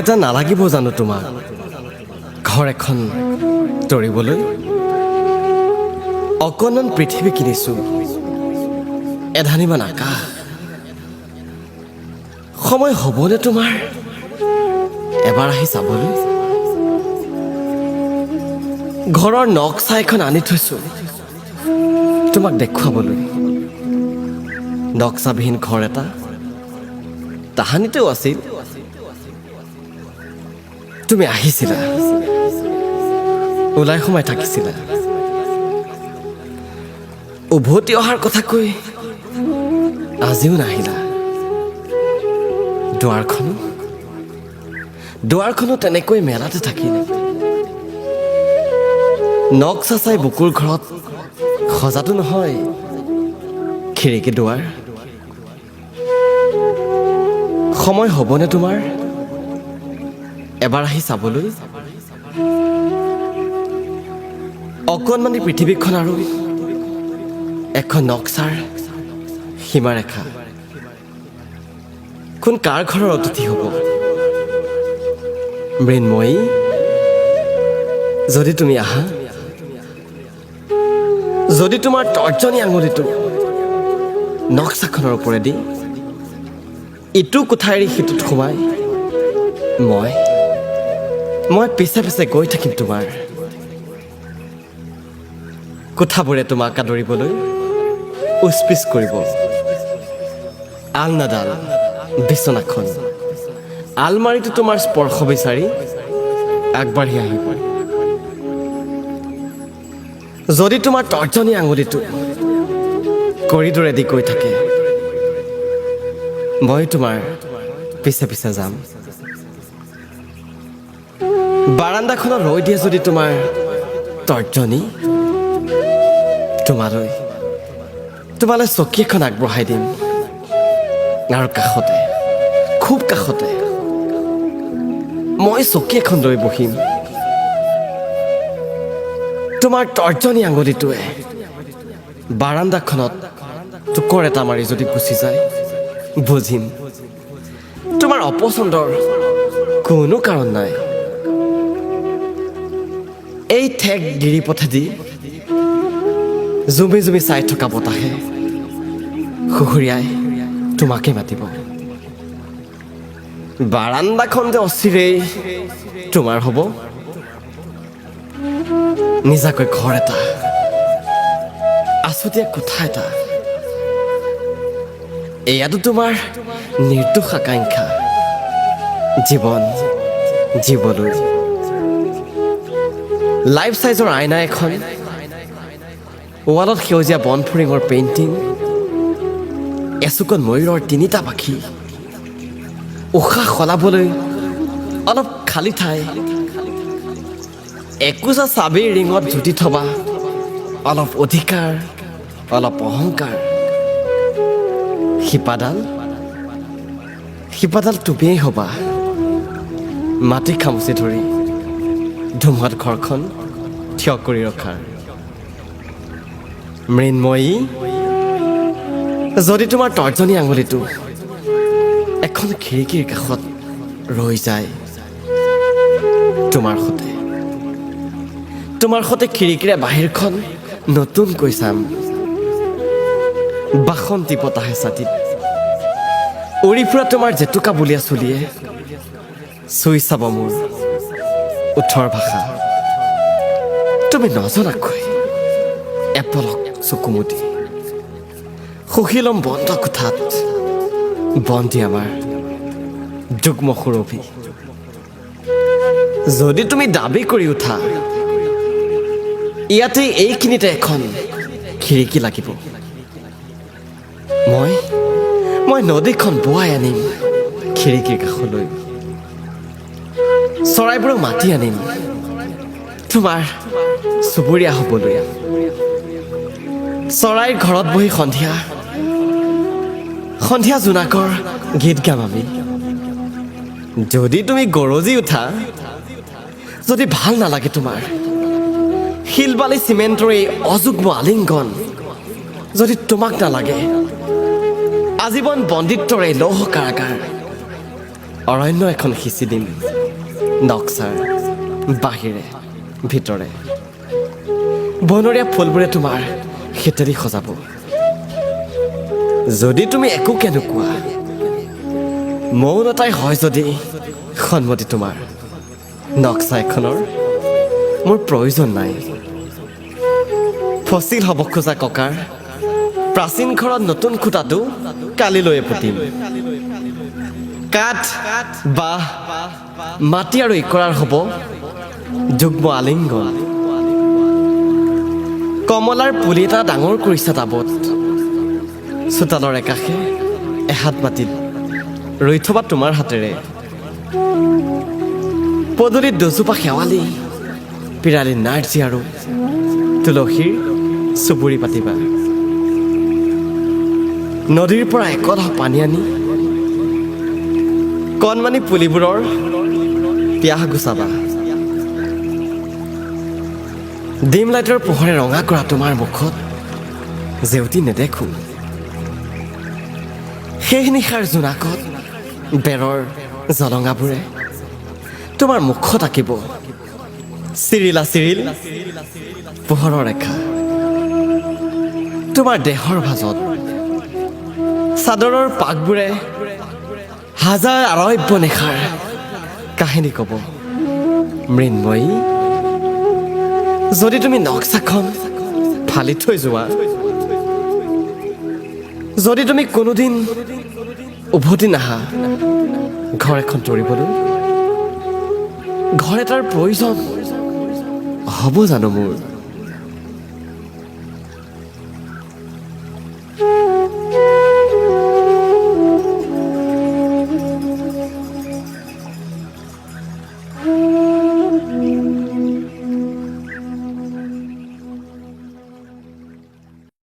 এটা নালাগিব জানো তোমাক ঘৰ এখন তৰিবলৈ অকণমান পৃথিৱী কিনিছো এধানিমান আকাশ সময় হ'বনে তোমাৰ এবাৰ আহি চাবলৈ ঘৰৰ নক্সা এখন আনি থৈছো তোমাক দেখুৱাবলৈ নক্সাবিহীন ঘৰ এটা তাহানিতেও আছিল তুমি আহিছিলা ওলাই সোমাই থাকিছিলা উভতি অহাৰ কথা কৈ আজিও নাহিলা দুৱাৰখনো তেনেকৈ মেলাতে থাকিল নক্সা চাই বুকুৰ ঘৰত সজাটো নহয় খিৰিকী দুৱাৰ সময় হ'বনে তোমাৰ এবাৰ আহি চাবলৈ অকণমানি পৃথিৱীখন আৰু এখন নক্সাৰ সীমাৰেখা কোন কাৰ ঘৰৰ অতিথি হ'ব মৃন্ময়ী যদি তুমি আহা যদি তোমাৰ তৰ্জনী আঙুলিটো নক্সাখনৰ ওপৰেদি ইটো কোঠা এৰি সিটোত সোমাই মই পিছে পিছে গৈ থাকিম তোমাৰ কোঠাবোৰে তোমাক আদৰিবলৈ উচপিচ কৰিব আলনাডাল বিচনাখন আলমাৰিটো তোমাৰ স্পৰ্শ বিচাৰি আগবাঢ়ি আহিব যদি তোমাৰ তৰ্জনী আঙুলিটো কৰিডৰেদি গৈ থাকে মই তোমাৰ পিছে পিছে যাম বাৰান্দাখনত ৰৈ দিয়ে যদি তোমাৰ তৰ্জনী তোমালৈ চকী এখন আগবঢ়াই দিম আৰু কাষতে খুব কাষতে মই চকী এখন লৈ বহিম তোমাৰ তৰ্জনী আঙুলিটোৱে বাৰান্দাখনত টুকুৰ এটা মাৰি যদি গুচি যায় বুজিম তোমাৰ অপচন্দৰ কোনো কাৰণ নাই এই ঠেক গিৰিপথেদি জুমি জুমি চাই থকা বতাহে সুহুৰিয়াই তোমাকে মাতিব বাৰান্দাখন যে অচিৰেই তোমাৰ হ'ব নিজাকৈ ঘৰ এটা আছুতীয়া কোঠা এটা এয়াতো তোমাৰ নিৰ্দোষ আকাংক্ষা জীৱন জীৱলৈ লাইফ চাইজৰ আইনা এখন ৱালত সেউজীয়া বনফুৰিঙৰ পেইণ্টিং এচুকত ময়ূৰৰ তিনিটা পাখি উশাহ সলাবলৈ অলপ খালী ঠাই একোজা চাবিৰ ৰিঙত জুতি থবা অলপ অধিকাৰ অলপ অহংকাৰ শিপাডাল তুমিয়েই হ'বা মাটি খামুচি ধৰি ধুমুহাত ঘৰখন থিয় কৰি ৰখাৰ মৃন্ময়ী যদি তোমাৰ তৰ্জনী আঙুলিটো এখন খিৰিকীৰ কাষত ৰৈ যায় তোমাৰ সতে খিৰিকীৰে বাহিৰখন নতুনকৈ চাম বাসন্তী বতাহে ছাতিত উৰি ফুৰা তোমাৰ জেতুকা বুলীয়া চুলিয়ে চুই চাব মোৰ ওঠৰ ভাষা তুমি নজনাকৈ এপলক চকুমুটি সুশীলম বন্ধ কোঠাত বন্দী আমাৰ যুগ্ম সুৰভি যদি তুমি দাবী কৰি উঠা ইয়াতে এইখিনিতে এখন খিৰিকী লাগিব মই নদীখন বোৱাই আনিম খিৰিকীৰ কাষলৈ চৰাইবোৰক মাতি আনিম তোমাৰ চুবুৰীয়া হ'বলৈ চৰাইৰ ঘৰত বহি সন্ধিয়া জোনাকৰ গীত গাম আমি যদি তুমি গৰজি উঠা যদি ভাল নালাগে তোমাৰ শিলবালি চিমেণ্টৰ এই অযুগ্ম আলিংগন যদি তোমাক নালাগে আজীৱন বন্দিত্বৰ এই লৌহ কাৰাগাৰ অৰণ্য এখন সিঁচি দিম নক্সাৰ বাহিৰে ভিতৰে বনৰীয়া ফুলবোৰে তোমাৰ খেতেৰি সজাব যদি তুমি একো কেনেকুৱা মৌনতাই হয় যদি সন্মতি তোমাৰ নক্সা এখনৰ মোৰ প্ৰয়োজন নাই ফচিল হ'ব খোজা ককাৰ প্ৰাচীন ঘৰত নতুন খুঁটাটো কালিলৈয়ে পুতিম কাঠ বাঁহ মাটি আৰু ইকৰাৰ হ'ব যুগ্ম আলিংগন কমলাৰ পুলি এটা ডাঙৰ কৰিছা টাবত চোতালৰ একাষে এহাত মাটিত ৰৈ থবা তোমাৰ হাতেৰে পদূলিত দুজোপা শেৱালি পিৰালি নাৰ্জী আৰু তুলসীৰ চুবুৰি পাতিবা নদীৰ পৰা একলহ পানী আনি কণমানি পুলিবোৰৰ পিয়াহ গুচাবা ডিম লাইটৰ পোহৰে ৰঙা কৰা তোমাৰ মুখত জেউতি নেদেখোঁ সেই নিশাৰ জোনাকত বেৰৰ জলঙাবোৰে তোমাৰ মুখত আঁকিব চিৰিলা চিৰিল পোহৰৰ ৰেখা তোমাৰ দেহৰ ভাজত চাদৰৰ পাকবোৰে হাজাৰ আৰব্য নিশাৰ কাহিনী ক'ব মৃন্ময়ী যদি তুমি নক্সাখন ফালি থৈ যোৱা যদি তুমি কোনোদিন উভতি নাহা ঘৰ এখন তৰিবলৈ ঘৰ এটাৰ প্ৰয়োজন হ'ব জানো মোৰ